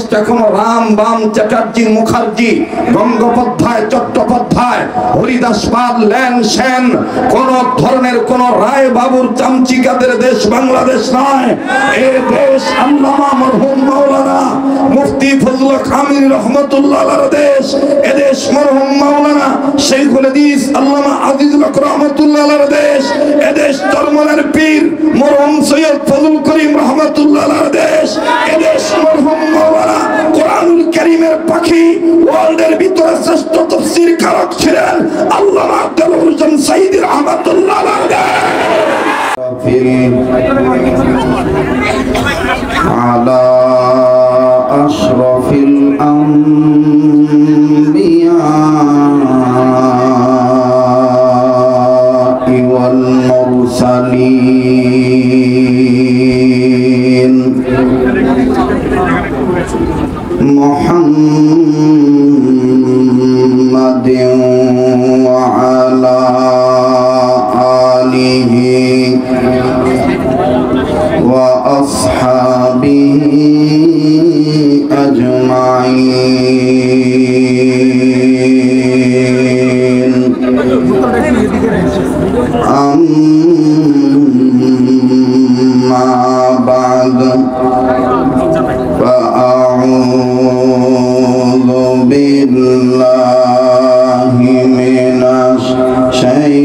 বাংলাদেশটা এখনো রাম বাম চ্যাটার্জি মুখার্জি গঙ্গোপাধ্যায় চট্টোপাধ্যায় হরিদাস পাল ল্যান সেন কোন ধরনের কোন রায় বাবুর চামচিকাদের দেশ বাংলাদেশ নয়। এই দেশ আল্লামা মরহুম মাওলানা মুফতি ফজলুল হক আমিনী রহমাতুল্লাহ আলাইহির দেশ। এদেশ মরহুম মাওলানা শাইখুল হাদিস আল্লামা আজিজুল হক রহমাতুল্লাহ আলাইহির দেশ। এদেশ চরমনের পীর মরহুম সৈয়দ ফজলুল করিম রহমাতুল্লাহ আলাইহির দেশ। এদেশ মরহুম মাওলানা কোরআনুল কারীমের পাখি ওয়ার্ল্ডের ভিতরে শ্রেষ্ঠ তাফসীর কারক ছিলেন আল্লামা দেলোয়ার হোসেন সাঈদী রহমাতুল্লাহ আলাইহির দেশ। على أشرف الأنبياء والمرسلين محمد وعلى آله وأصحابه أجمعين أما بعد فأعوذ بالله من الشيطان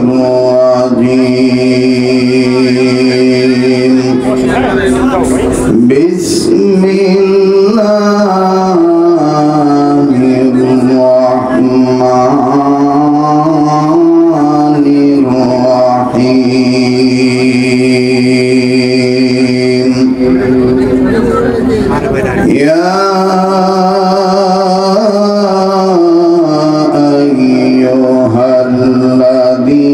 الرجيم بسم الله الرحمن الرحيم يا أيها الذين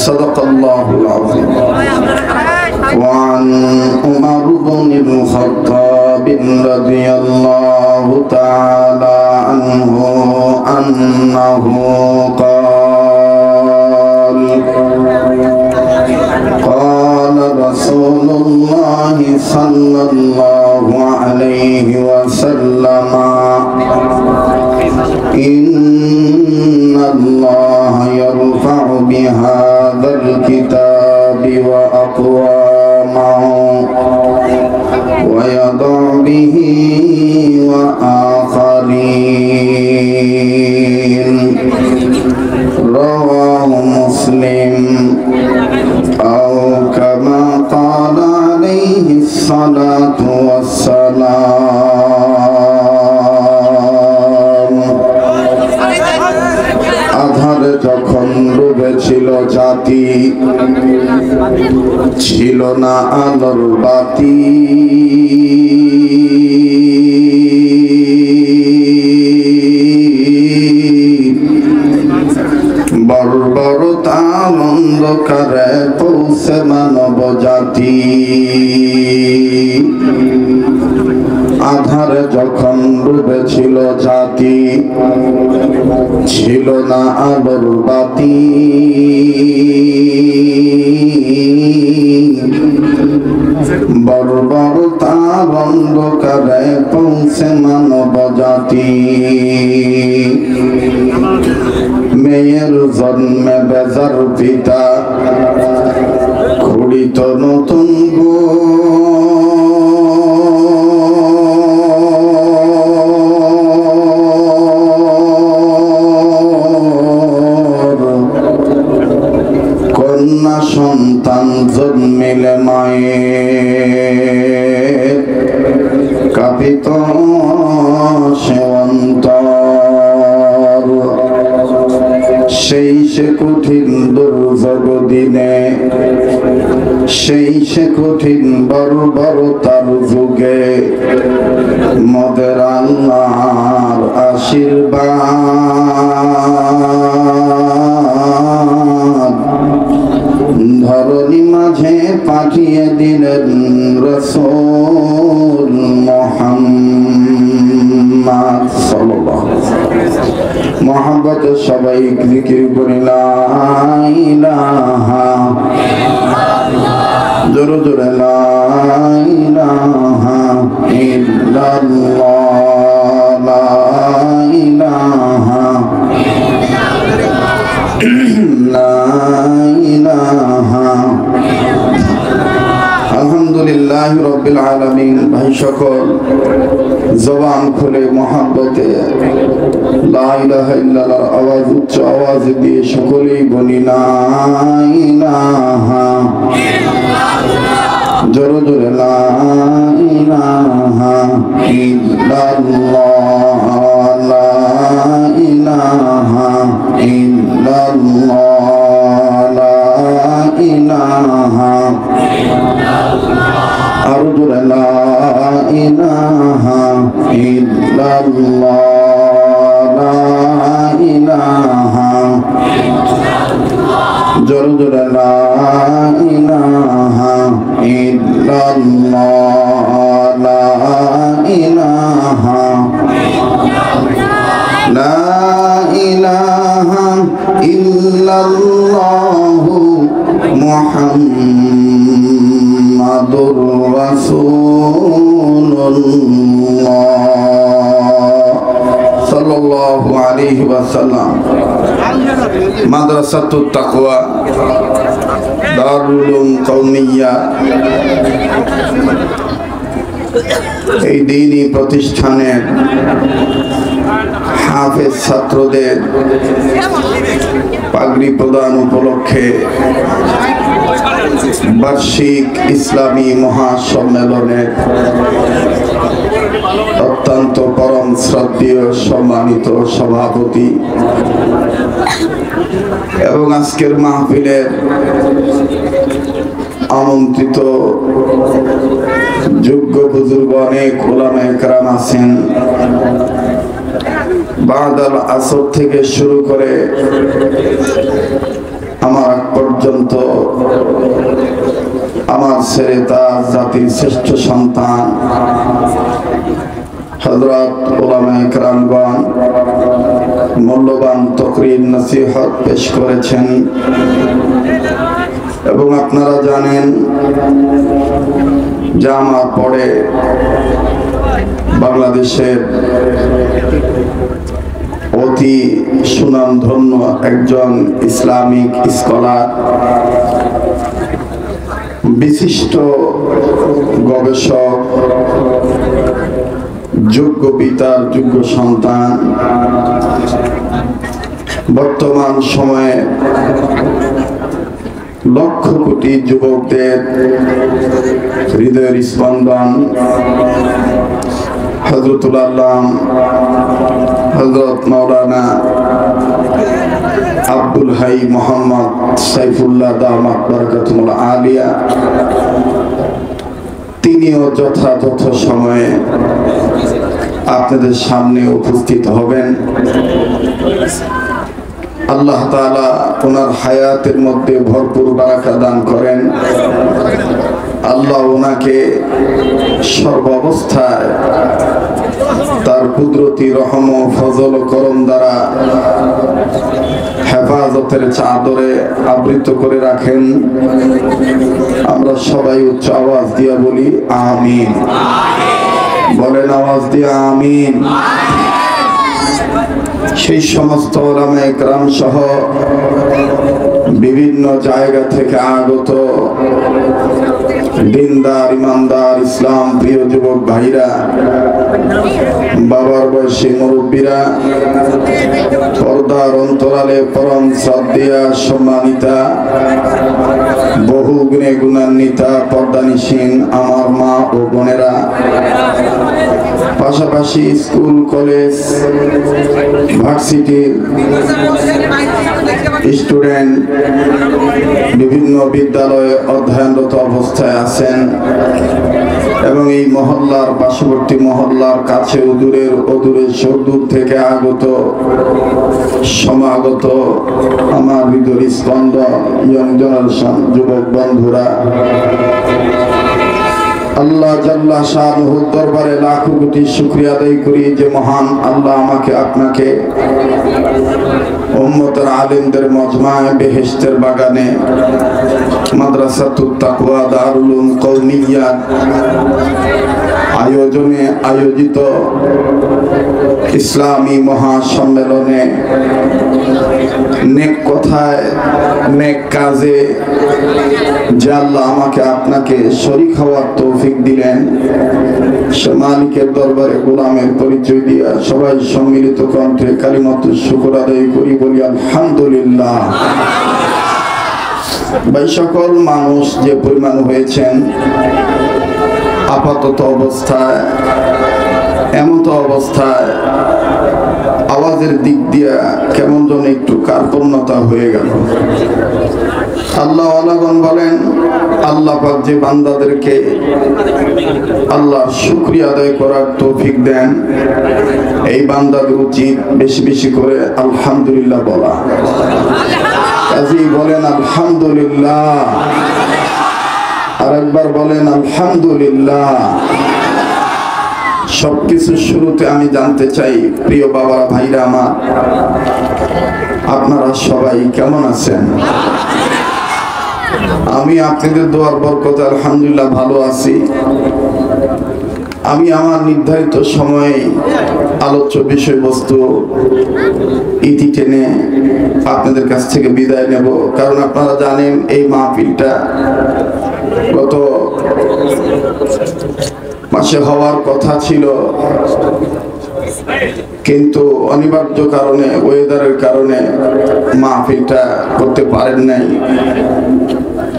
صدق الله العظيم. وعن عمر بن الخطاب رضي الله تعالى عنه أنه قال قال رسول الله صلى الله عليه وسلم إن الله يرفع بهذا الكتاب وأقوامه ويضع به وآخرين. رواه مسلم أو كما قال عليه الصلاة والسلام. আধারে যখন ডুবেছিল জাতি, ছিল না আলোর বাতি, বর্বরতার অন্ধকারে পৌঁছে মানব জাতি। আধারে যখন ডুবেছিল জাতি, ছিল না আলোর বাতি, বর্বরতার অন্ধকারে পৌঁছে মানব জাতি। মেয়ের জন্মে বেজার পিতা, খুড়িত নতুন গো, কন্যা সন্তান জন্মিলে মায়ের কাঁপিত সে অন্তর। সেই সে কঠিন দুর্যোগ দিনে, সেই সে কঠিন বর্বরতার যুগে মদের আল্লাহর আশীর্বাদ ধরণী মাঝে পাঠিয়ে দিলেন রাসূল মুহাম্মদ সাল্লাল্লাহু আলাইহি ওয়াসাল্লাম। মুহাম্মদ সবাই জিকির করি লা ইলাহা ইল্লাল্লাহ, জোরে জোরে লা ইলাহা ইল্লাল্লাহ, লা ইলাহা আলহামদুলিল্লাহ রাব্বিল আলামিন। ভাই সকল জবান খুলে মুহাব্বতে লা ইলাহা ইল্লাল্লাহ আওয়াজ উচ্চ আওয়াজে দিয়ে সকলেই বলি লা ইলাহা ইল্লাল্লাহ, জোরে জোরে লা ইলাহা ইল্লাল্লাহ, লা ইলাহা ইল্লাল্লাহ, লা ইলাহা ইল্লাল্লাহ, আরো জোরে লা ইলাহা ইল্লাল্লাহ, লা ইলাহা ইল্লাল্লাহ, জোরে জোরে লা ইলাহা ইল্লাল্লাহ, লা ইলাহা ইল্লাল্লাহ, লা ইলাহা ইল্লাল্লাহ মুহাম্মাদুর রাসূলুল্লাহ সাল্লাল্লাহু আলাইহি ওয়াসাল্লাম। মাদ্রাসাতুত তাকওয়া দারুল উলুম কওমিয়া এই দ্বীনি প্রতিষ্ঠানের হাফেজ ছাত্রদের পাগড়ি প্রদান উপলক্ষে বার্ষিক ইসলামী মহাসম্মেলনের অত্যন্ত পরম শ্রদ্ধেয় সম্মানিত সভাপতি এবং আজকের মাহফিলের আমন্ত্রিত যোগ্য বুজুর্গ অনেক উলামায়ে কেরাম আছেন। বাদাল আসর থেকে শুরু করে আমার পর্যন্ত আমার ছেলে তার জাতির শ্রেষ্ঠ সন্তান হযরত উলামায়ে কেরামগণ মূল্যবান তাকরীর নসিহত পেশ করেছেন এবং আপনারা জানেন যে আমার পরে বাংলাদেশের অতি সুনামধন্য একজন ইসলামিক স্কলার, বিশিষ্ট গবেষক, যোগ্য পিতার যোগ্য সন্তান, বর্তমান সময়ে লক্ষ কোটি যুবকদের হৃদয়ের স্পন্দন হযরতুল আল্লাম হযরত মাওলানা আব্দুল হাই মোহাম্মদ সাইফুল্লাহ দামাত বারাকাতুল আলিয়া, তিনিও যথাযথ সময়ে আপনাদের সামনে উপস্থিত হবেন। আল্লাহ তাআলা ওনার হায়াতের মধ্যে ভরপুর বারাকা দান করেন। আল্লাহ ওনাকে সর্বাবস্থায় তার কুদরতি রহম ও ফজল ও করম দ্বারা হেফাজতের চাদরে আবৃত করে রাখেন। আমরা সবাই উচ্চ আওয়াজ দিয়ে বলি আমিন। বলেন আওয়াজ দিয়ে আমিন। সেই সমস্ত উলামায়ে কেরাম সহ বিভিন্ন জায়গা থেকে আগত দিনদার ইমানদার ইসলাম প্রিয় যুবক ভাইরা, বাবার বয়সী মুরব্বীরা, পর্দার অন্তরালে পরম শ্রদ্ধেয়া সম্মানিতা, বহু গুণে গুণান্বিতা পর্দানিসীন আমার মা ও বোনেরা, পাশাপাশি স্কুল, কলেজ, ভার্সিটির স্টুডেন্ট বিভিন্ন বিদ্যালয়ে অধ্যয়নরত অবস্থায় আছেন এবং এই মহল্লার পার্শ্ববর্তী মহল্লার কাছে অদূরের সুদূর থেকে আগত সমাগত আমার হৃদয় স্পন্দন ইয়ং জেনারেশন যুবক বন্ধুরা, আল্লাহ জাল্লা শানুহুর দরবারে লাখো কোটি শুকরিয়া আদায় করি যে মহান আল্লাহ আমাকে আপনাকে উম্মতের আলেমদের মজমায়ে বেহেশতের বাগানে মাদ্রাসাতুত তাকওয়া দারুল উলুম কওমিয়া আয়োজনে আয়োজিত ইসলামী মহাসম্মেলনে নেক কথায় নেক কাজে যে আল্লাহ আমাকে আপনাকে শরীক হওয়ার তৌফিক দিলেন, সে মালিকের দরবারে গোলামের পরিচয় দিয়া সবাই সম্মিলিত কণ্ঠে কালিমাতুশ শুকর আদায় করি, বলি আলহামদুলিল্লাহ। ভাই, সকল মানুষ যে পরিমাণ হয়েছেন আপাতত অবস্থায় এমতো অবস্থায় আওয়াজের দিক দিয়ে কেমন যেন একটু কার্পণ্যতা হয়ে গেল। আল্লাহ আলাগন বলেন, আল্লাহ পাক যে বান্দাদেরকে আল্লাহর শুকরিয়া আদায় করার তৌফিক দেন, এই বান্দাদের উচিত বেশি বেশি করে আলহামদুলিল্লাহ বলা। কাজেই বলেন আলহামদুলিল্লাহ, আরেকবার বলেন আলহামদুলিল্লাহ। সবকিছুর শুরুতে আমি জানতে চাই, প্রিয় বাবারা, ভাইরা আমার, আপনারা সবাই কেমন আছেন? আমি আপনাদের দোয়ার বরকতে আলহামদুলিল্লাহ ভালো আছি। আমি আমার নির্ধারিত সময়ে আলোচ্য বিষয়বস্তু ইতি টেনে আপনাদের কাছ থেকে বিদায় নেব, কারণ আপনারা জানেন এই মাহফিলটা গত মাসে হওয়ার কথা ছিল, কিন্তু অনিবার্য কারণে, ওয়েদারের কারণে মাহফিলটা করতে পারেন নাই।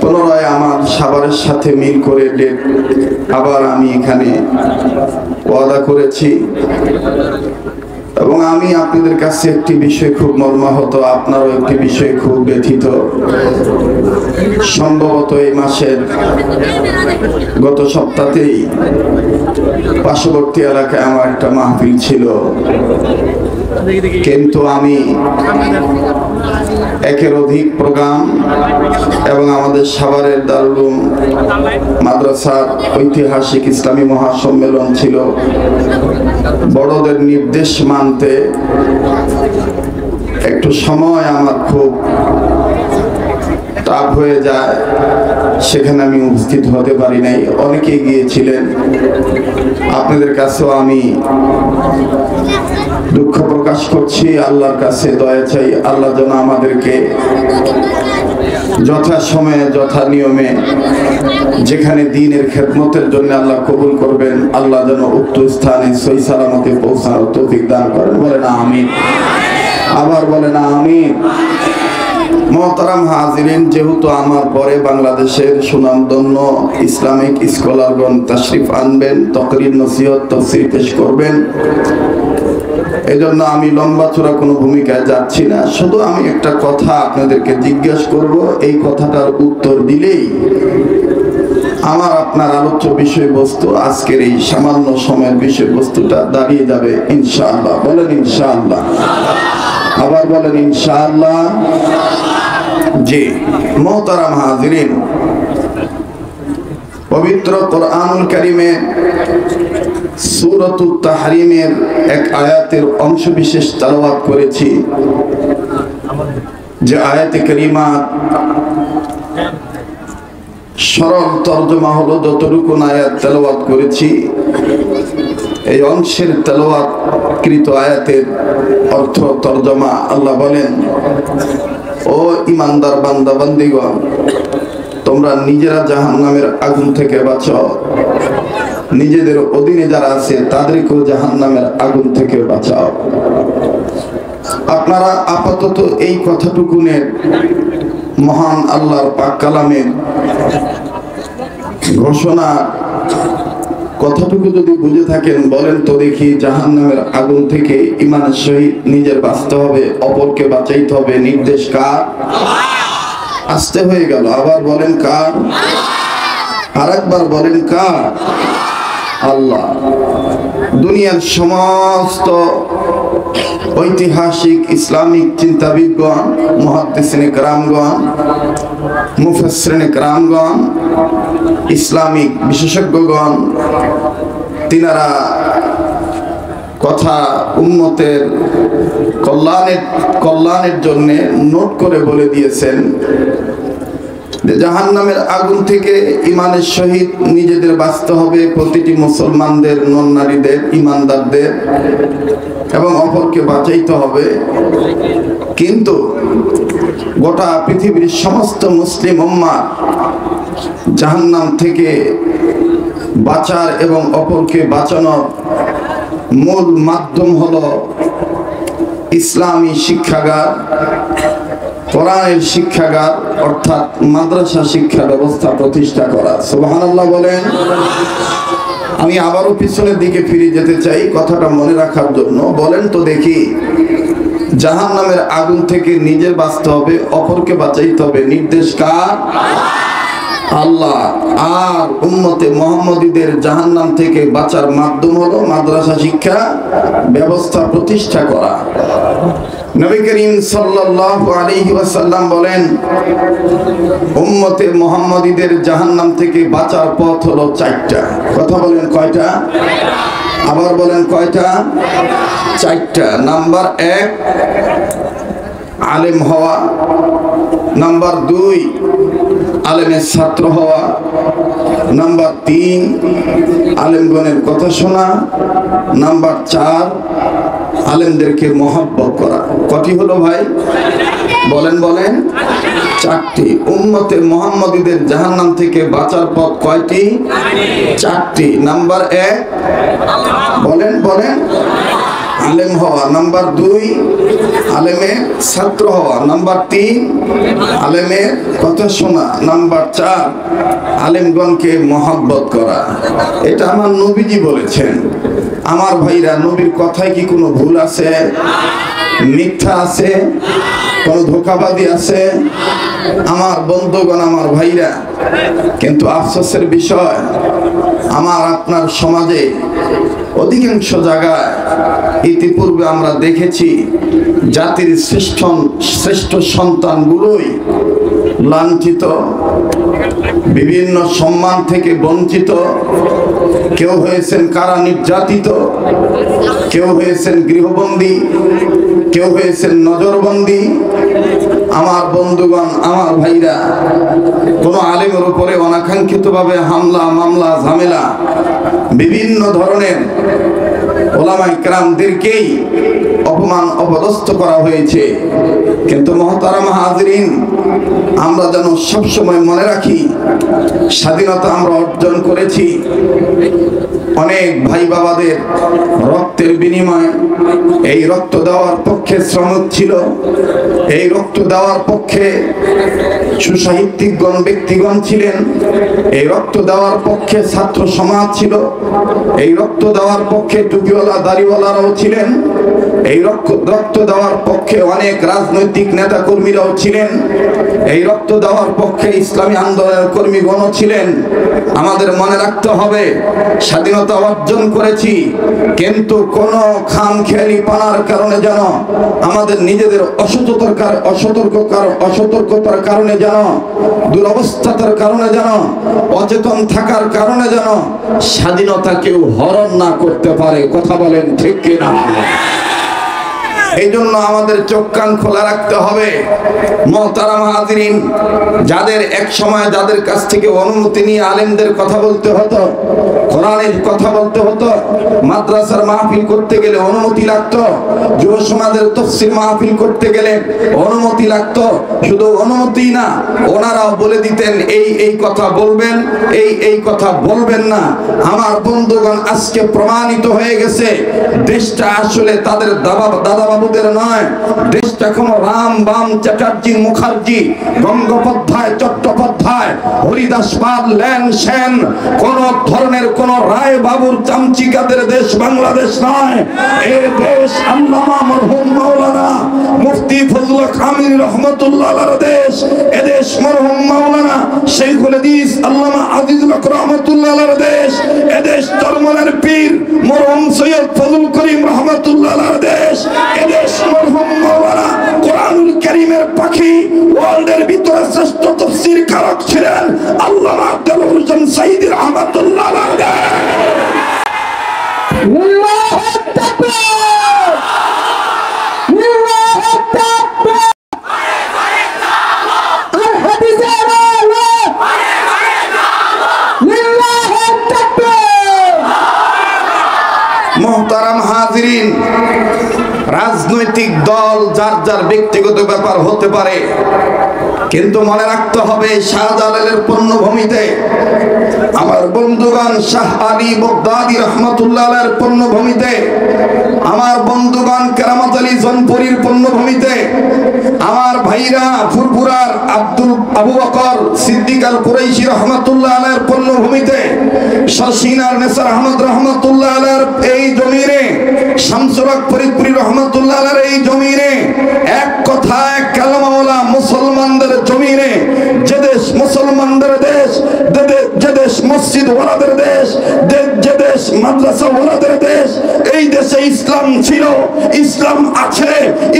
পুনরায় আমার সাভারের সাথে মিল করে ডেট আবার আমি এখানে ওয়াদা করেছি এবং আমি আপনাদের কাছে একটি বিষয় খুব মর্মাহত, আপনারও একটি বিষয় খুব ব্যথিত। সম্ভবত এই মাসের গত সপ্তাহেই পার্শ্ববর্তী এলাকায় আমার একটা মাহফিল ছিল, কিন্তু আমি একের অধিক প্রোগ্রাম এবং আমাদের সাভারের দারুল উলুম মাদ্রাসার ঐতিহাসিক ইসলামী মহাসম্মেলন ছিল, বড়দের নির্দেশ মানতে একটু সময় আমার খুব টাফ হয়ে যায়, সেখানে আমি উপস্থিত হতে পারি নাই। অনেকে গিয়েছিলেন, আপনাদের কাছেও আমি দুঃখ প্রকাশ করছি, আল্লাহর কাছে দয়া চাই, আল্লাহ যেন আমাদেরকে যথা সময়ে যথা নিয়মে যেখানে দ্বীনের খেদমতের জন্য আল্লাহ কবুল করবেন, আল্লাহ যেন উক্ত স্থানে সহি সালামতে পৌঁছানোর তৌফিক দান করেন। বলেন আমিন, আবার বলেন আমিন। মোহতারাম হাজিরিন, যেহেতু আমার পরে বাংলাদেশের সুনামধন্য ইসলামিক স্কলারগণ তাশরিফ আনবেন, তাকরীর, নসিহত, তাফসীর পেশ করবেন, এজন্য আমি লম্বা চূড়া কোনো ভূমিকায় যাচ্ছি না। শুধু আমি একটা কথা আপনাদেরকে জিজ্ঞেস করব, এই কথাটার উত্তর দিলেই আমার আপনার আলোচ্য বিষয়বস্তু, আজকের এই সামান্য সময়ের বিষয়বস্তুটা দাঁড়িয়ে যাবে ইনশাআল্লাহ। বলেন ইনশাআল্লাহ, আবার বলেন ইনশাআল্লাহ। জি মোহতারাম হাজিরিন, পবিত্র কোরআনুল কারীমে সূরাতুত তাহরিমের এক আয়াতের অংশ বিশেষ তেলাওয়াত করেছি, যে আয়াতে কারিমা সরল তরজমা হলো, যতটুকু আয়াত তেলাওয়াত করেছি এই অংশের তেলাওয়াত কৃত আয়াতের অর্থ তরজমা। আল্লাহ বলেন, ও ইমানদার বান্দা বান্দিগণ, তোমরা নিজেরা জাহান্নামের আগুন থেকে বাঁচাও, নিজেদের অধীনে যারা আছে তাদেরকেও জাহান্নামের আগুন থেকে বাঁচাও। আপনারা আপাতত এই কথাটুকুনের মহান আল্লাহর পাক কালামের ঘোষণা কথাটুকু যদি বুঝে থাকেন বলেন তো দেখি, জাহান্নামের আগুন থেকে ঈমানের সহিত নিজের বাঁচতে হবে, অপরকে বাঁচাইতে হবে, নির্দেশ কার? আসতে হয়ে গেল, আবার বলেন কার? আরেকবার বলেন কার? আল্লাহ। দুনিয়ার সমস্ত ঐতিহাসিক ইসলামিক চিন্তাবিদগণ, মুহাদ্দিসিনে কেরামগণ, মুফাসসিরিনে কেরামগণ, ইসলামিক বিশেষজ্ঞগণ, তিনারা কথা উম্মতের কল্যাণের জন্য নোট করে বলে দিয়েছেন যে জাহান্নামের আগুন থেকে ঈমানের সহিত নিজেদের বাঁচতে হবে, প্রতিটি মুসলমানদের, নন নারীদের, ঈমানদারদের, এবং অপরকে বাঁচাইতে হবে। কিন্তু গোটা পৃথিবীর সমস্ত মুসলিম উম্মাহ জাহান্নাম থেকে বাঁচার এবং অপরকে বাঁচানোর মূল মাধ্যম হলো ইসলামী শিক্ষাগার, কোরআনের শিক্ষাগার, অর্থাৎ মাদ্রাসা শিক্ষা ব্যবস্থা প্রতিষ্ঠা করা। সুবহানাল্লাহ বলেন। আমি আবারও পিছনের দিকে ফিরে যেতে চাই কথাটা মনে রাখার জন্য। বলেন তো দেখি, জাহান্নামের আগুন থেকে নিজের বাঁচতে হবে, অপরকে বাঁচাইতে হবে, নির্দেশ কার? আল্লাহ। আর উম্মতে মুহাম্মদীদের জাহান্নাম থেকে বাঁচার মাধ্যম হলো মাদ্রাসা শিক্ষা ব্যবস্থা প্রতিষ্ঠা করা। নবী করিম সাল্লাল্লাহু আলাইহি ওয়াসাল্লাম বলেন, উম্মতে মুহাম্মদীদের জাহান্নাম থেকে বাঁচার পথ হলো চারটা। কথা বলেন কয়টা? আবার বলেন কয়টা? চারটা। নাম্বার 1 আলেম হওয়া, নাম্বার 2 আলেমের ছাত্র হওয়া, নাম্বার 3 আলেমগণের কথা শোনা, নাম্বার 4 আলেমদেরকে মহব্বত করা। কটি হলো ভাই? বলেন বলেন। 4টি। উম্মতে মুহাম্মদীদের জাহান্নাম থেকে বাঁচার পথ কয়টি? 4টি। নাম্বার 1 বলেন বলেন আলেম হওয়া, নাম্বার 2 আলেমের ছাত্র হওয়া, নাম্বার 3 আলেমের কথা শোনা, নাম্বার 4 আলেমগণকে মহব্বত করা। এটা আমার নবীজি বলেছেন। আমার ভাইরা, নবীর কথায় কি কোনো ভুল আছে? মিথ্যা আছে? কোনো ধোঁকাবাজি আছে? আমার বন্ধুগণ, আমার ভাইরা, কিন্তু আফসোসের বিষয়, আমার আপনার সমাজে অধিকাংশ জায়গায় ইতিপূর্বে আমরা দেখেছি জাতির শ্রেষ্ঠ সন্তানগুলোই লাঞ্ছিত, বিভিন্ন সম্মান থেকে বঞ্চিত। কেউ হয়েছেন কারা নির্যাতিত, কেউ হয়েছেন গৃহবন্দী, কেউ হয়েছেন নজরবন্দী। আমার বন্ধুগণ, আমার ভাইরা, কোনো আলেমের উপরে অনাকাঙ্ক্ষিতভাবে হামলা, মামলা, ঝামেলা, বিভিন্ন ধরনের ওলামায়ে কেরামদেরকেই অপমান, অপদস্থ করা হয়েছে। কিন্তু মহতারাম হাজিরিন, আমরা যেন সবসময় মনে রাখি, স্বাধীনতা আমরা অর্জন করেছি অনেক ভাই বাবাদের রক্তের বিনিময়ে। এই রক্ত দেওয়ার পক্ষে শ্রমিক ছিল, এই রক্ত দেওয়ার পক্ষে সুসাহিত্যিকগণ, ব্যক্তিগণ ছিলেন, এই রক্ত দেওয়ার পক্ষে ছাত্র সমাজ ছিল, এই রক্ত দেওয়ার পক্ষে টুপিওয়ালা দাড়িওয়ালারাও ছিলেন, এই রক্ত দেওয়ার পক্ষে অনেক রাজনৈতিক নেতা কর্মীরাও ছিলেন, এই রক্ত দেওয়ার পক্ষে ইসলামী আন্দোলনের কর্মীগণও ছিলেন। আমাদের মনে রাখতে হবে, স্বাধীনতা অর্জন করেছি, কিন্তু কোন খামখেয়ালি পানার কারণে যেন, আমাদের নিজেদের অসতর্কতার কারণে যেন, দুরবস্থার কারণে যেন, অচেতন থাকার কারণে যেন স্বাধীনতা কেউ হরণ না করতে পারে। কথা বলেন ঠিক কিনা? এই জন্য আমাদের চোখ কান খোলা রাখতে হবে। মুহতারাম হাজিরিন, যাদের এক সময় যাদের কাছ থেকে অনুমতি নিয়ে আলেমদের কথা বলতে হতো, কোরআনের কথা বলতে হতো, মাদ্রাসার মাহফিল করতে গেলে অনুমতি লাগতো, যুব সমাজের তাফসীর মাহফিল করতে গেলে অনুমতি লাগতো। শুধু অনুমতি না, ওনারাও বলে দিতেন এই কথা বলবেন, এই কথা বলবেন না। আমার বন্ধুগণ, আজকে প্রমাণিত হয়ে গেছে দেশটা আসলে তাদের দাদা বাবুদের নয়, দেশটা কোনো রাম বাম চ্যাটার্জি মুখার্জি গঙ্গোপাধ্যায় চট্টোপাধ্যায় হরিদাস পাল ল্যান সেন কোন ধরনের কোন রায় বাবুর চামচিকাদের দেশ বাংলাদেশ নয়। এই দেশ আল্লামা মরহুম মাওলানা মুফতি ফজলুল কামিল রহমাতুল্লাহ আলাইহির দেশ। এদেশ মরহুম মাওলানা শাইখুল হাদিস আল্লামা আজিজুল হক রহমাতুল্লাহ আলাইহির দেশ। এদেশ চরমনের পীর মরহুম সৈয়দ ফজলুল করিম রহমাতুল্লাহ আলাইহির দেশ। এদেশ মরহুম মাওলানা কোরআনুল কারীমের পাখি ওয়ার্ল্ডের ভিতরে শ্রেষ্ঠ তাফসীর কারক ছিলেন আল্লামা আব্দুল হোসেন সাইদি রহমাতুল্লাহ আলাইহির দেশ। আল্লাহু তাকবীর, আল্লাহু তাকবীর। আল হাদিসের আলো, আল্লাহু তাকবীর। মুহতারাম হাজিরিন, রাজনৈতিক দল যার যার ব্যক্তিগত ব্যাপার হতে পারে, কিন্তু মনে রাখতে হবে শাহজালালের পূর্ণভূমিতে আমার বন্ধুগণ শাহ আলী বগদাদি রহমাতুল্লাহ আলাইহির পূর্ণভূমিতে, আমার বন্ধুগণ কেরামত আলী জনপুরীর পূর্ণভূমিতে, আমার ভাইরা ফুরফুরার আবু বকর সিদ্দিক আল কুরাইশি রহমাতুল্লাহ আলাইহির পূর্ণভূমিতে, শশিনার নেসার আহমদ রহমাতুল্লাহ আলাইহির এই জমিনে, শামসুল হক ফরিদপুরি রহমাতুল্লাহ আলাইহির এই জমিনে, এক কথায় কালেমাওয়ালা মুসলমানদের জমিনে, যে দেশ মুসলমানদের দেশ, যে দেশ মসজিদ ওয়ালাদের দেশ, যে দেশ মাদ্রাসা ওয়ালাদের দেশ, এই দেশে ইসলাম ছিল, ইসলাম আছে,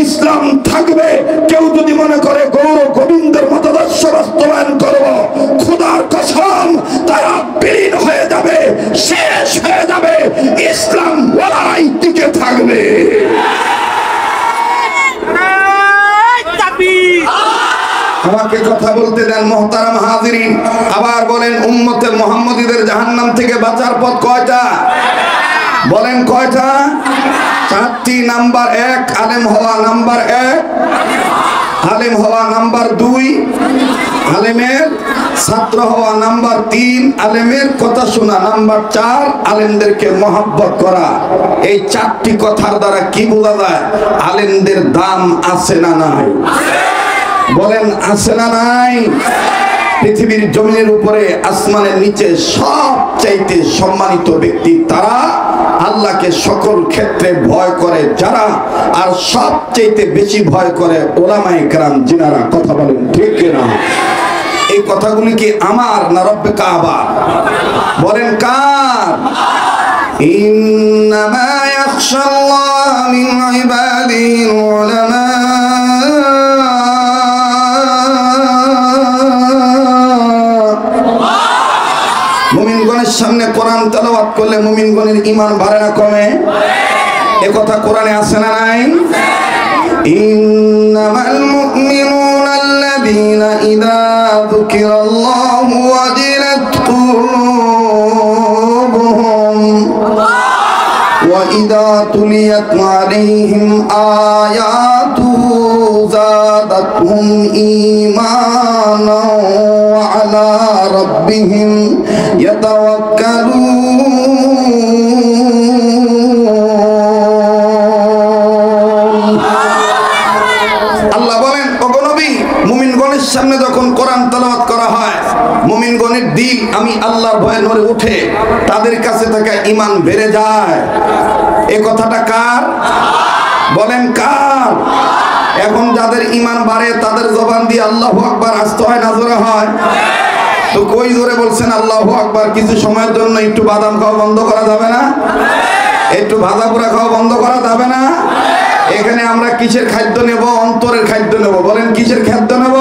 ইসলাম থাকবে। কেউ যদি মনে করে গৌর গোবিন্দের মতাদর্শ বাস্তবায়ন করব, খোদার কসম তারা বিলীন হয়ে যাবে, শেষ হয়ে যাবে, ইসলাম ওয়ালাই টিকে থাকবে। আমাকে কথা বলতে দেন মুহতারাম হাজিরিন। আবার বলেন উম্মতে মুহাম্মদীদের জাহান্নাম থেকে বাঁচার পথ কয়টা? বলেন কয়টা? চারটি। নাম্বার 1 আলেম হওয়া, নাম্বার 1 আলেম হওয়া, নাম্বার 2 আলেমের ছাত্র হওয়া, নাম্বার 3 আলেমের কথা শোনা, নাম্বার 4 আলেমদেরকে মহব্বত করা। এই চারটি কথার দ্বারা কি বোঝা যায়? আলেমদের দাম আছে না নাই? বলেন আছে না নাই? পৃথিবীর জমিনের উপরে আসমানের নিচে সবচাইতে সম্মানিত ব্যক্তি তারা, আল্লাহকে সকল ক্ষেত্রে ভয় করে যারা, আর সবচাইতে বেশি ভয় করে ওলামায়ে কেরাম যিনারা। কথা বলেন ঠিক কিনা? এই কথাগুলি কি আমার না রব্বে কাবা? বলেন কার? ইন্নামা ইয়াখশাল্লাহ মিন ইবাদিহিল উলামা। মুমিনগণের সামনে কোরআন তেলাওয়াত করলে মুমিনগণের ঈমান বাড়ে না কমে? এ কথা কোরআনে আছে না নাই? ইন্নামাল মুমিনুনা আল্লাযীনা ইযা যুকিরাল্লাহু ওয়াজিলাত কুলুবুহুম ওয়া ইযা তুলিয়াত আলাইহিম আয়াতুহু যাদাতহুম ঈমানা ওয়া আলা রাব্বিহিম ইয়াতাওয়াক্কালুন। আল্লাহ বলেন, ওগো নবী, মুমিনগণের সামনে যখন কোরআন তেলাওয়াত করা হয়, মুমিনগণের দিল আমি আল্লাহর ভয়ে নড়ে ওঠে, তাদের কাছে থাকা ঈমান বেড়ে যায়। এই কথাটা কার? বলেন কার? এখন যাদের ঈমান বাড়ে তাদের জবান দিয়ে আল্লাহু আকবার আসতে হয় না জোরে হয়? তো কই জোরে বলছেন আল্লাহু আকবার? কিছু সময়ের জন্য একটু বাদাম খাওয়া বন্ধ করা যাবে না? একটু ভাজা পোড়া খাওয়া বন্ধ করা যাবে না? এখানে আমরা কিসের খাদ্য নেব? অন্তরের খাদ্য নেব। বলেন কিসের খাদ্য নেব?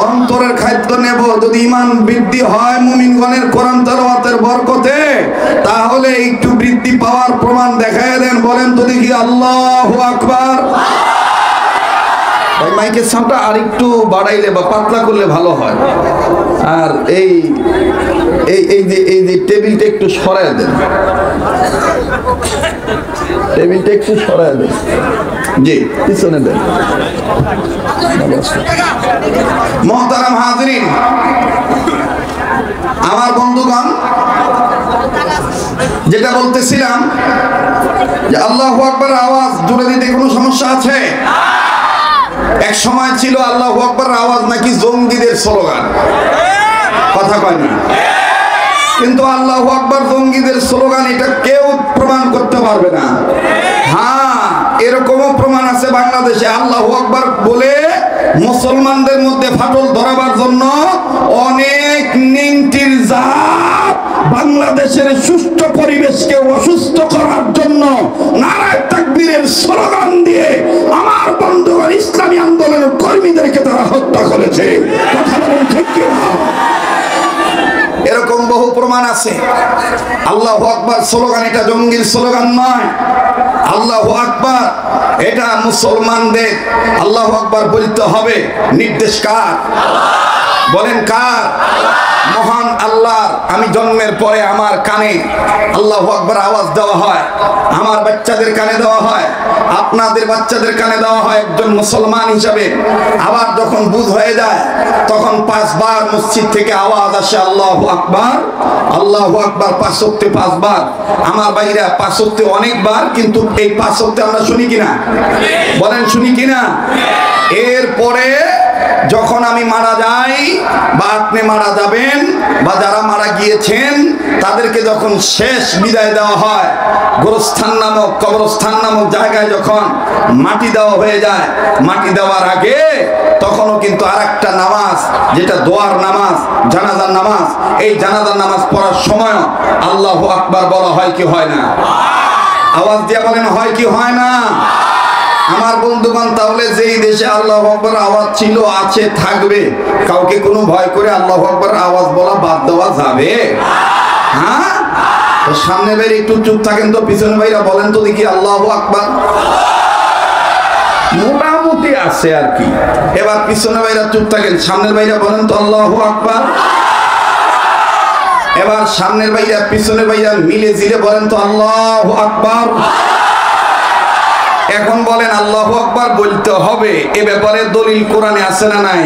অন্তরের খাদ্য নেব। যদি ঈমান বৃদ্ধি হয় মুমিনগণের কোরআন তেলাওয়াতের বরকতে, তাহলে একটু বৃদ্ধি পাওয়ার প্রমাণ দেখায় দেন। বলেন তো দেখি আল্লাহু আকবার। ভাই মাইকের সাউন্ডটা আর একটু বাড়াইলে বা পাতলা করলে ভালো হয়। আর এই যে টেবিলটা একটু সরায় দেন, টেবিলটা একটু সরায় দেন। জি, পিছনে দেন। মুহতারাম হাজিরিন, আমার বন্ধুগণ, যেটা বলতেছিলাম যে আল্লাহু আকবার আওয়াজ জোরে দিতে কোনো সমস্যা আছে? এক সময় ছিল আল্লাহু আকবার আওয়াজ নাকি জঙ্গিদের স্লোগান, কথা কয় না? কিন্তু আল্লাহু আকবার জঙ্গিদের স্লোগান এটা কেউ প্রমাণ করতে পারবে না। হ্যাঁ, এরকমও প্রমাণ আছে বাংলাদেশে আল্লাহু আকবার বলে মুসলমানদের মধ্যে ফাটল ধরাবার জন্য অনেক নিংটির জাত বাংলাদেশের সুষ্ঠু পরিবেশকে অসুস্থ করার জন্য নারায়ে তাকবীরের স্লোগান দিয়ে আমার বন্ধুগণ ইসলামী আন্দোলনের কর্মীদেরকে তারা হত্যা করেছে। কথা বলেন ঠিক কি না? এরকম বহু প্রমাণ আছে। আল্লাহু আকবার স্লোগান এটা জঙ্গির স্লোগান নয়। আল্লাহু আকবার এটা মুসলমানদের আল্লাহু আকবার বলতে হবে। নির্দেশ কার? বলেন কার? মহান আল্লাহর। আমি জন্মের পরে আমার কানে আল্লাহু আকবার আওয়াজ দেওয়া হয়, আমার বাচ্চাদের কানে দেওয়া হয়, আপনাদের বাচ্চাদের কানে দেওয়া হয় একজন মুসলমান হিসাবে। আবার যখন বুঝ হয়ে যায় তখন 5 বার মসজিদ থেকে আওয়াজ আসে আল্লাহু আকবার, আল্লাহু আকবার 5 ওয়াক্তে 5 বার। আমার ভাইরা 5 ওয়াক্তে অনেকবার, কিন্তু এই 5 ওয়াক্তে আমরা শুনি কিনা? বলেন শুনি কিনা? এরপরে যখন আমি মারা যাই বা আপনি মারা যাবেন বা যারা মারা গিয়েছেন তাদেরকে যখন শেষ বিদায় দেওয়া হয়, গোরস্থান নামক কবরস্থান নামক জায়গায় যখন মাটি দেওয়া হয়ে যায়, মাটি দেওয়ার আগে তখনও কিন্তু আরেকটা নামাজ, যেটা দোয়ার নামাজ, জানাজার নামাজ, এই জানাজার নামাজ পড়ার সময় আল্লাহু আকবার বলা হয় কি হয় না? আওয়াজ দিয়ে বলেন হয় কি হয় না? আমার বন্ধুগণ, তাহলে যেই দেশে আল্লাহু আকবার আওয়াজ ছিল, আছে, থাকবে, কাউকে কোনো ভয় করে আল্লাহু আকবার আওয়াজ বলা বাদ দেওয়া যাবে? হ্যাঁ, সামনে বাইরে একটু চুপ থাকেন তো, পিছনে বাইরা বলেন তো দেখি আল্লাহু আকবার। মোটামুটি আছে আর কি। এবার পিছনে বাইরা চুপ থাকেন, সামনের বাইরা বলেন তো আল্লাহু আকবার। এবার সামনের বাইরা পিছনের বাইরা মিলে জিলে বলেন তো আল্লাহু আকবার। এখন বলেন আল্লাহু আকবার বলতে হবে, এ ব্যাপারে দলিল কোরআনে আছে না নাই?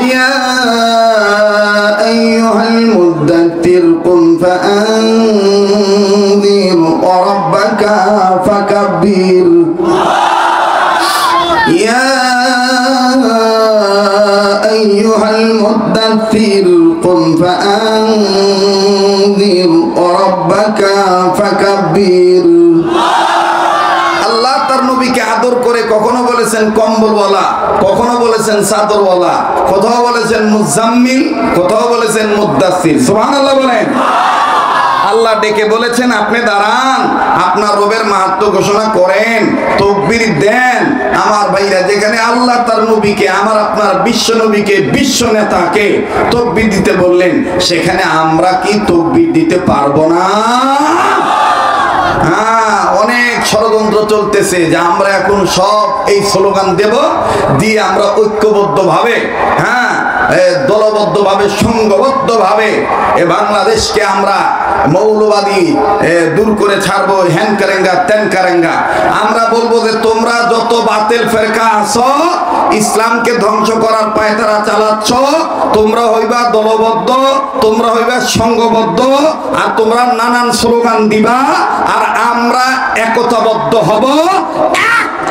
ইয়া আইয়ুহাল মুদ্দাত্তির কুম ফাআনযির ওয়া রাব্বাকা ফাকাব্বির। ইয়া আইয়ুহাল মুদ্দাত্তির কুম ফাআনযির ওয়া রাব্বাকা ফাকাব্বির। আল্লাহ তার নবীকে আদর করে কখনো বলেছেন কম্বলওয়ালা, কখনো বলেছেন চাদরওয়ালা, কোথাও বলেছেন মুজাম্মিল, কোথাও বলেছেন মুদ্দাসসির। সুবহানাল্লাহ বলেন। আল্লাহ ডেকে বলেছেন আপনি দাঁড়ান, আপনার রবের মাহাত্ম্য ঘোষণা করেন, তাকবীর দেন। আমার ভাইরা, যেখানে আল্লাহ তার নবীকে, আমার আপনার বিশ্ব নবীকে, বিশ্ব নেতাকে তাকবীর দিতে বললেন, সেখানে আমরা কি তাকবীর দিতে পারবো না? হ্যাঁ, অনেক ষড়যন্ত্র চলতেছে যে আমরা এখন সব এই স্লোগান দেব, দিয়ে আমরা ঐক্যবদ্ধভাবে, হ্যাঁ, দলবদ্ধভাবে, সংঘবদ্ধভাবে এ বাংলাদেশকে আমরা মৌলবাদী দূর করে ছাড়বো, হ্যান কারেঙ্গা ত্যান কারেঙ্গা। আমরা বলবো যে তোমরা যত বাতিল ফেরকা আছো, ইসলামকে ধ্বংস করার পায়তারা চালাচ্ছ, তোমরা হইবা দলবদ্ধ, তোমরা হইবা সংঘবদ্ধ, আর তোমরা নানান স্লোগান দিবা, আর আমরা একতাবদ্ধ হব,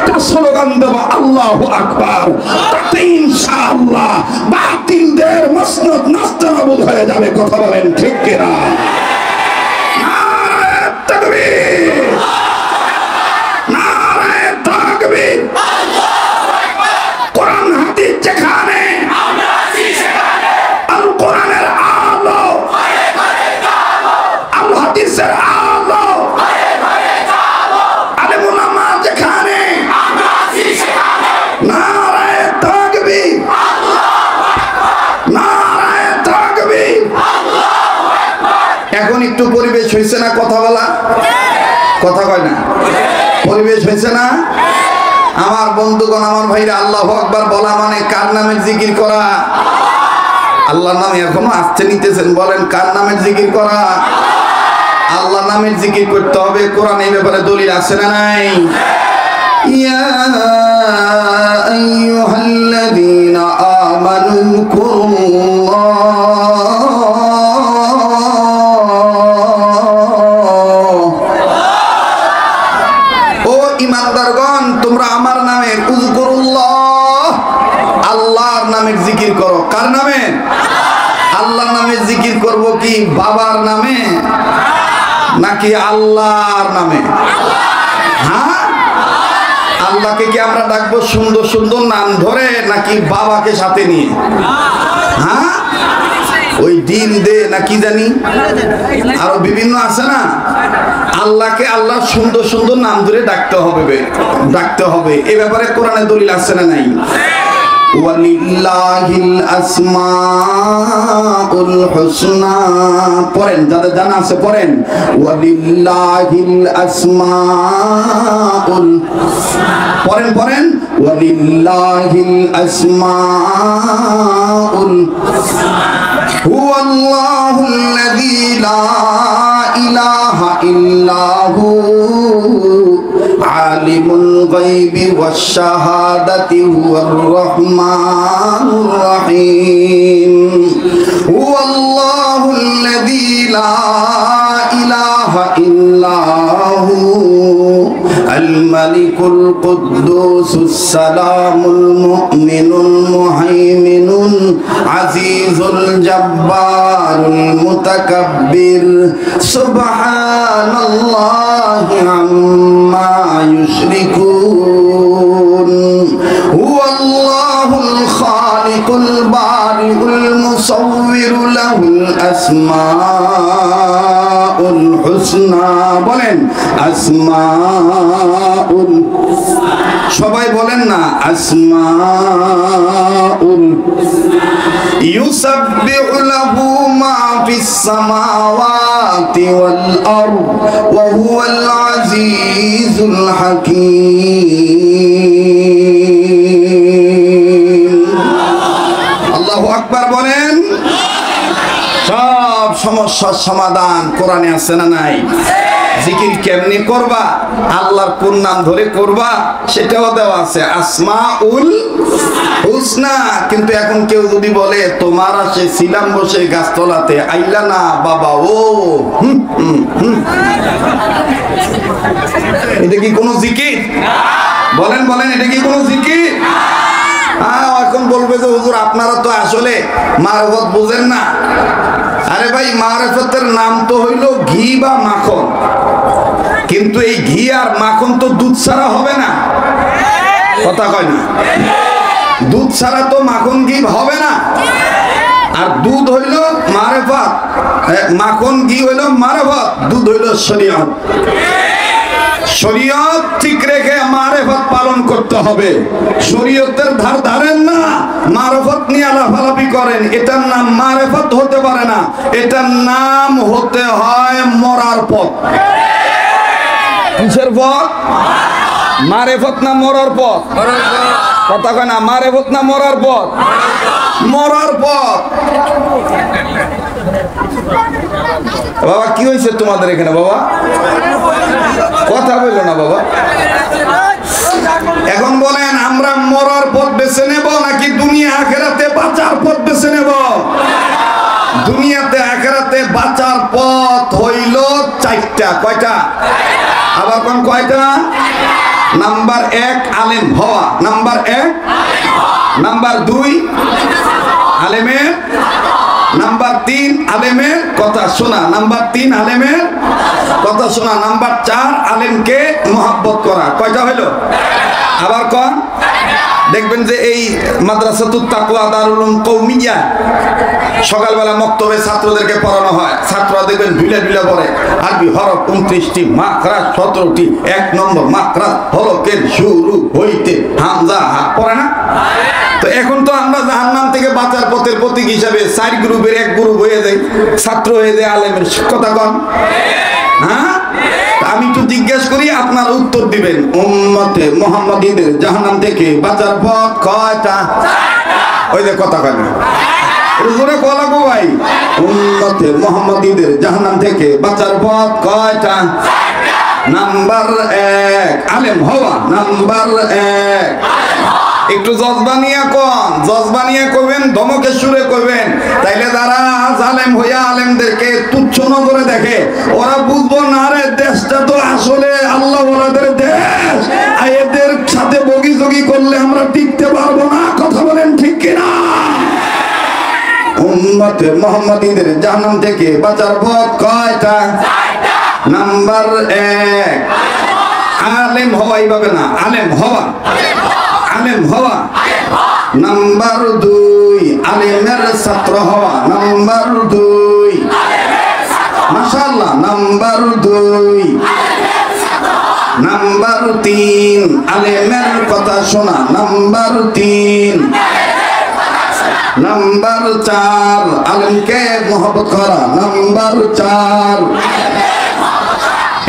একটা স্লোগান দেব আল্লাহু আকবার। তাতে ইনশাআল্লাহ বাতিলদের মসনদ নাস্তানাবুদ হয়ে যাবে। কথা বলেন ঠিক কিনা? নারায়ে তাকবীর, নারায়ে তাকবীর। কোরআন হাদিস যেখানে, আল কোরআনের আলো, আল হাদিসের আলো, আলেম উলামা যেখানে, নারায়ে তাকবীর, নারায়ে তাকবীর। এখন একটু পরিবেশ হয়েছে না কথা বলা? কথা কয় না? পরিবেশ হয়েছে না? আমার বন্ধুগণ, আমার ভাইরা, আল্লাহু আকবার বলা মানে কার নামের জিকির করা? আল্লাহর নামে এখনো আসতে নিতেছেন, বলেন কার নামের জিকির করা? আল্লাহ নামের জিকির করতে হবে। কোরআন এই ব্যাপারে দলিল আছে না নাই? ইয়া আইয়ুহাল্লাযীনা আমানু যকুরুল্লাহ বাবার নামে নাকি আল্লাহর নামে? হ্যাঁ, আল্লাহকে কি আমরা ডাকবো সুন্দর সুন্দর নাম ধরে নাকি বাবাকে সাথে নিয়ে? হ্যাঁ, ওই ডিম দে না কি জানি আরো বিভিন্ন আছে না। আল্লাহকে আল্লাহ সুন্দর সুন্দর নাম ধরে ডাকতে হবে। এ ব্যাপারে কোরআনে দলিল আছে না নাই? ওয়ালিল্লাহিল আসমাউল হুসনা, পড়েন, যাদের জানা আছে পড়েন। ওয়ালিল্লাহিল আসমাউল, পড়েন ওয়ালিল্লাহিল আসমাউল হুয়াল্লাহুল্লাযী লা ইলাহা ইল্লাহু আলিমুল গায়বি ওয়াশ শাহাদাতি হুয়ার রহমানুর রহিম। হুয়াল্লাহুল্লাযী লা ইলাহা ইল্লাহু আল মালিকুল কুদ্দুসুস সালামুল মুমিনুল মুহাইমিনুল আজিজুল জব্বারুল মুতাকাব্বির সুবহানাল্লাহি আম্মা ইউশরিকুন। হুয়াল্লাহুল খালিকুল বারিউল মুসাউবিরু লাহুল আসমাউল হুসনা, বলেন আসমাউল, সবাই বলেন না আসমাউল। ইউসাব্বিহু লাহু মা ফিস সামাওয়াতি ওয়াল আরদ ওয়া হুয়াল আজিজুল হাকীম। আল্লাহু আকবার বলেন। সব সমস্যার সমাধান কোরআনে আছে না নাই? জিকির কেমনি করবা, আল্লাহর কোন নাম ধরে করবা সেটাও দেওয়া আছে, আসমাউল হুসনা। কিন্তু এখন কেউ যদি বলে তোমার আসে ছিলাম বসে গাছতলাতে, আইলা না বাবা, ও এটা কি কোনো জিকির? বলেন এটা কি কোনো জিকির? এখন বলবে যে হুজুর আপনারা তো আসলে মারফত বুঝেন না। আরে ভাই, মারফতের নাম তো হইল ঘি বা মাখন, কিন্তু এই ঘি আর মাখন তো দুধ ছাড়া হবে না, কথা কয় না? দুধ ছাড়া তো মাখন ঘি হবে না। আর দুধ হইল মারফত, মাখন ঘি হইল মারফত, দুধ হইল শরীয়ত। শরীয়ত ঠিক রেখে মারেফত পালন করতে হবে। শরীয়তের ধার ধারেন না, মারফত নিয়ে লাফালাফি করেন, এটার নাম মারেফত হতে পারে না, এটার নাম হতে হয় মরার পথ। কিসের পথ? মারেফত না মরার পথ? কথা কয় না, মারেফত না মরার পথ? মরার পথ। বাবা কি হয়েছে তোমাদের এখানে? বাবা কথা বললো না বাবা। এখন বলেন, আমরা মরার পথ বেছে নেব নাকি দুনিয়া আখেরাতে বাঁচার পথ বেছে নেব? দুনিয়াতে আখেরাতে বাঁচার পথ হইল চারটা। কয়টা? আবার কোন কয়টা? নাম্বার 1 আলেম হওয়া, নাম্বার 1। নাম্বার 2 আলেমের, নাম্বার 3 আলেমের কথা শোনা, নাম্বার 3 আলেমের কথা শোনা, নাম্বার 4 আলেমকে মহব্বত করা। কয়টা হইল? আবার কোন? দেখবেন যে এই মাদ্রাসাতুত তাকওয়া দারুল উলুম কওমিয়া সকালবেলা মক্তবে ছাত্রদেরকে পড়ানো হয়। ছাত্ররা দেখবেন ঢুলা পড়ে আরবি হরফ 29টি, মাখরাজ 17টি। 1 নম্বর মাখরাজ হরফের শুরু হইতে হামজা পড়ে না? তো এখন তো আমরা জাহান্নাম থেকে বাঁচার পথের প্রতীক হিসাবে 4 গ্রুপের 1 গ্রুপ হয়ে যায়, ছাত্র হয়ে যায় আলেমের। কথা কন? হ্যাঁ, আমি তো জিজ্ঞেস করি, আপনারা উত্তর দিবেন। উম্মতে মুহাম্মাদীদের জাহান্নাম থেকে বাঁচার পথ কয়টা? ওই যে কথা কয় না, জোরে কলা গো ভাই। উম্মতে মুহাম্মাদীদের জাহান্নাম থেকে বাঁচার পথ কয়টা? নাম্বার 1 আলেম হওয়া, নাম্বার 1। একটু জজবানিয়া কন, জজবানিয়া কইবেন, ধমকে সুরে কইবেন, তাইলে যারা জালেম হইয়া আলেমদেরকে তুচ্ছ নজরে দেখে ওরা বুঝবো না রে দেশটা তো আসলে আল্লাহ ওয়ালাদের দেশ, এদের সাথে বগি জগি করলে আমরা টিকতে পারবো না। কথা বলেন ঠিক কিনা? উম্মতে মুহাম্মাদীদের জাহান্নাম থেকে বাঁচার পথ কয়টা? নাম্বার 1 আলেম হওয়া, এইভাবে না, আলেম হওয়া, আলেম হওয়া। নাম্বার 2 আলেমের ছাত্র হওয়া। নাম্বার 2 মাশাআল্লাহ। নাম্বার 2 নাম্বার 3 আলেমের কথা শোনা। নাম্বার 3 নাম্বার 4 আলেমকে মহব্বত করা। নাম্বার 4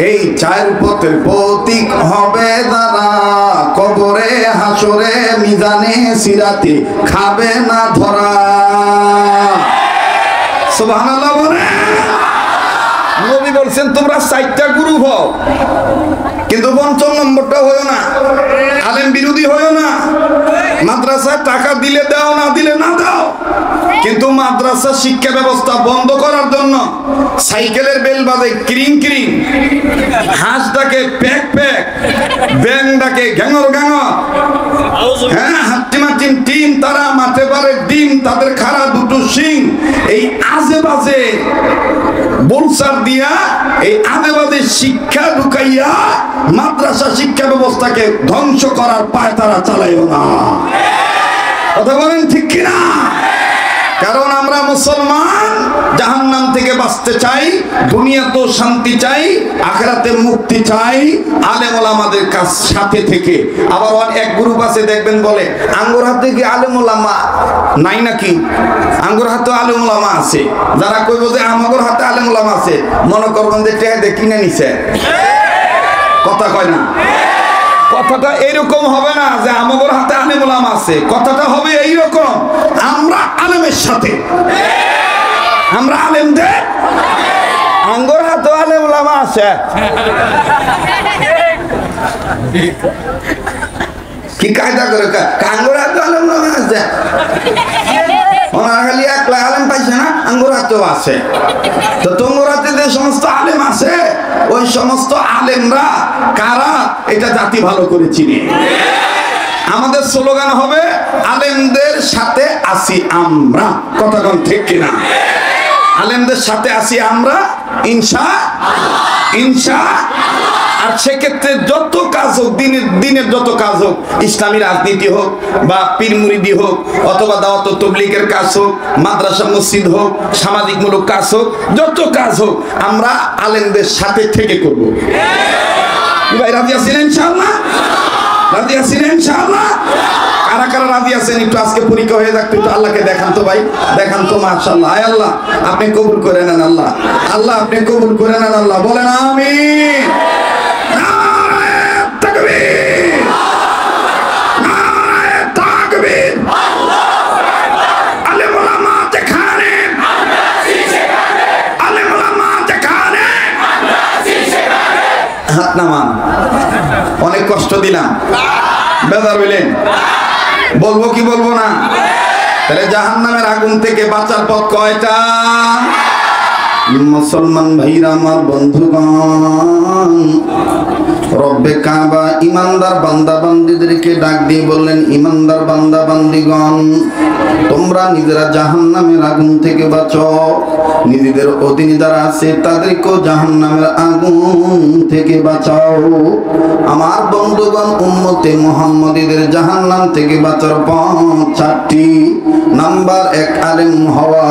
এই 4 পথের প্রতীক হবে যারা কবরে হাসরে মিজানে সিরাতে খাবে না ধরা। সুবহানাল্লাহ বলে। নবী বলছেন তোমরা 4টা গ্রুপ হও, কিন্তু 5ম নম্বরটা হয়ো না, আলেম বিরোধী হয়ো না। মাদ্রাসায় টাকা দিলে দাও, না দিলে না দাও, কিন্তু মাদ্রাসা শিক্ষা ব্যবস্থা বন্ধ করার জন্য সাইকেলের বেল বাজে ক্রিং ক্রিং, হাঁস ডাকে প্যাক প্যাক, ব্যাং ডাকে গ্যাঙর গ্যাঙর, হ্যাঁ হাট্টিমাটিম টিম, তারা মাঠে পারে ডিম, তাদের খাড়া দুটো শিং। এই আজে বাজে বলসার দিয়া এই আজে বাজে শিক্ষা ঢুকাইয়া মাদ্রাসা শিক্ষা ব্যবস্থাকে ধ্বংস করার পায় তারা চালাইও না। কথা বলেন ঠিক কিনা? কারণ আমরা মুসলমান জাহান্নাম থেকে বাঁচতে চাই, দুনিয়াতেও শান্তি চাই, আখিরাতে মুক্তি চাই। আলেম ওলামাদের কাছ সাথে থেকে। আবার এক গ্রুপ আছে দেখবেন বলে আঙ্গুর হাতে কি আলেম ওলামা নাই নাকি? আঙ্গুর হাতে আলেম ওলামা আছে। যারা কইব যে আমাগর হাতে আলেম ওলামা আছে, মনে করবেন যে টেহাদে কিনে নিছে। কথা কয় না? কথাটা এইরকম হবে না যে আমাদের হাতে আলেম ওলামা আছে। কথাটা হবে এইরকম, আমরা আলেমের সাথে, আমরা আলেমদের আঙ্গুর হাতে আলেম ওলামা আছে। কি কায়দা করে আঙ্গুর হাতে আলেম ওলামা আছে? ওনারা খালি 1 লাখ আলেম পাইছে না, আঙ্গুর হাতেও আছে। তো তোমার হাতে যে সমস্ত আলেম আছে, ওই সমস্ত আলেমরা কারা এটা জাতি ভালো করে চিনে। আমাদের স্লোগান হবে আলেমদের সাথে আছি আমরা। কথা কোন ঠিক কিনা? আলেমদের সাথে আছি আমরা ইনশাআল্লাহ। আর সেক্ষেত্রে যত কাজ হোক, দিনের যত কাজ হোক, ইসলামী রাজনীতি হোক বা পীর মুরিদি হোক, অথবা দাওয়াত ও তাবলীগের কাজ হোক, মাদ্রাসা মসজিদ হোক, সামাজিক মূলক কাজ হোক, যত কাজ হোক আমরা আলেমদের সাথে থেকে করব। ভাই রাজি আছেন ইনশাআল্লাহ? রাজি আছেন ইনশাআল্লাহ? কারা কারা রাজি আছেন একটু আজকে পরীক্ষা হয়ে যাক, একটু আল্লাহকে দেখান তো ভাই, দেখান তো। মাশাআল্লাহ। আয় আল্লাহ আপনি কবুল করে নেন, আল্লাহ আল্লাহ আপনি কবুল করে নেন, আল্লাহ বলেন আমিন। হাত নামান, অনেক কষ্ট দিলাম, বেজার হইলেন? বলবো কি বলবো না? তাহলে জাহান্নামের আগুন থেকে বাঁচার পথ কয়টা? মুসলমান ভাইরা আমার, বন্ধুগণ, রব্বে কাবা ইমানদার বান্দা বান্দীদেরকে ডাক দিয়ে বললেন, ইমানদার বান্দা বান্দীগণ, তোমরা নিজেরা জাহান্নামের আগুন থেকে বাঁচো, নিজেদের অধীনে যারা আছে তাদেরকেও জাহান্নামের আগুন থেকে বাঁচাও। আমার বন্ধুগণ, উম্মতে মুহাম্মাদীদের জাহান্নাম থেকে বাঁচার পথ 4টি। নাম্বার 1 আলেম হওয়া,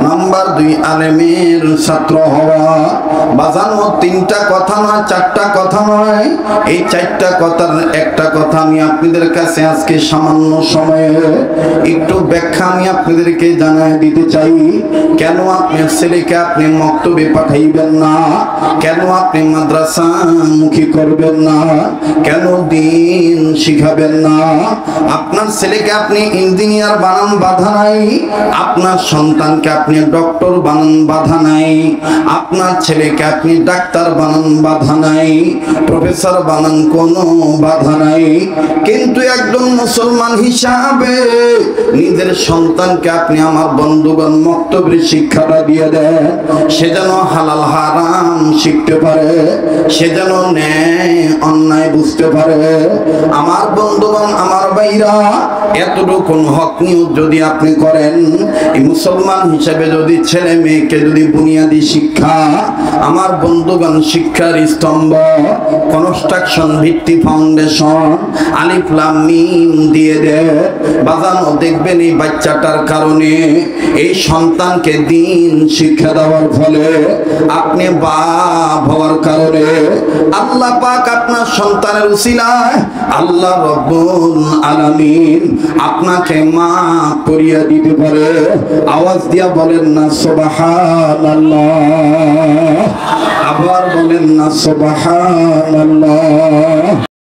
নাম্বার 2 আলেমের ছাত্র হওয়া। বাজানো 3টা কথা নয়, 4টা কথা নয়, এই 4টা কথার একটা কথা আমি আপনাদের কাছে আজকে সামান্য সময়ে একটু ব্যাখ্যা আমি আপনাদেরকে জানাই দিতে চাই। কেন আপনার ছেলেকে আপনি মক্তবে পাঠাইবেন না? কেন আপনি মাদ্রাসা মুখী করবেন না? কেন দিন শিখাবেন না? আপনার ছেলেকে আপনি ইঞ্জিনিয়ার বানান, বাধা নাই। আপনার সন্তানকে আপনি ডক্টর বানান, বাধা নাই। আপনার ছেলেকে আপনি ডাক্তার বানান, বাধা নাই। প্রফেসর বানান, কোনো বাধা নাই। কিন্তু একজন মুসলমান হিসাবে নিজের সন্তানকে আপনি, আমার বন্ধুগণ, মক্তবের শিক্ষাটা দিয়ে দেন, সে যেন হালাল হারাম শিখতে পারে, সে যেন ন্যায় অন্যায় বুঝতে পারে। আমার বন্ধুগণ, আমার ভাইরা, এতটুকু হক নিয়োগ যদি আপনি করেন, এই মুসলমান হিসেবে যদি ছেলে মেয়েকে যদি বুনিয়াদী শিক্ষা, আমার বন্ধুগণ শিক্ষার স্তম্ভ, কনস্ট্রাকশন ভিত্তি ফাউন্ডেশন আলিফ লাম মিম দিয়ে দেয় বাজানো, দেখবেন এই বাচ্চাটার কারণে, এই সন্তানকে দিন শিক্ষা দেওয়ার ফলে, আপনি বাপ হওয়ার কারণে আল্লাহ পাক আপনার সন্তানের উসিলায় আল্লাহ রব্বুল আলামিন আপনাকে মাফ করিয়া দিতে পারে। আওয়াজ দিয়া বলেন না সুবহানাল্লাহ, আবার বলেন না সুবহানাল্লাহ।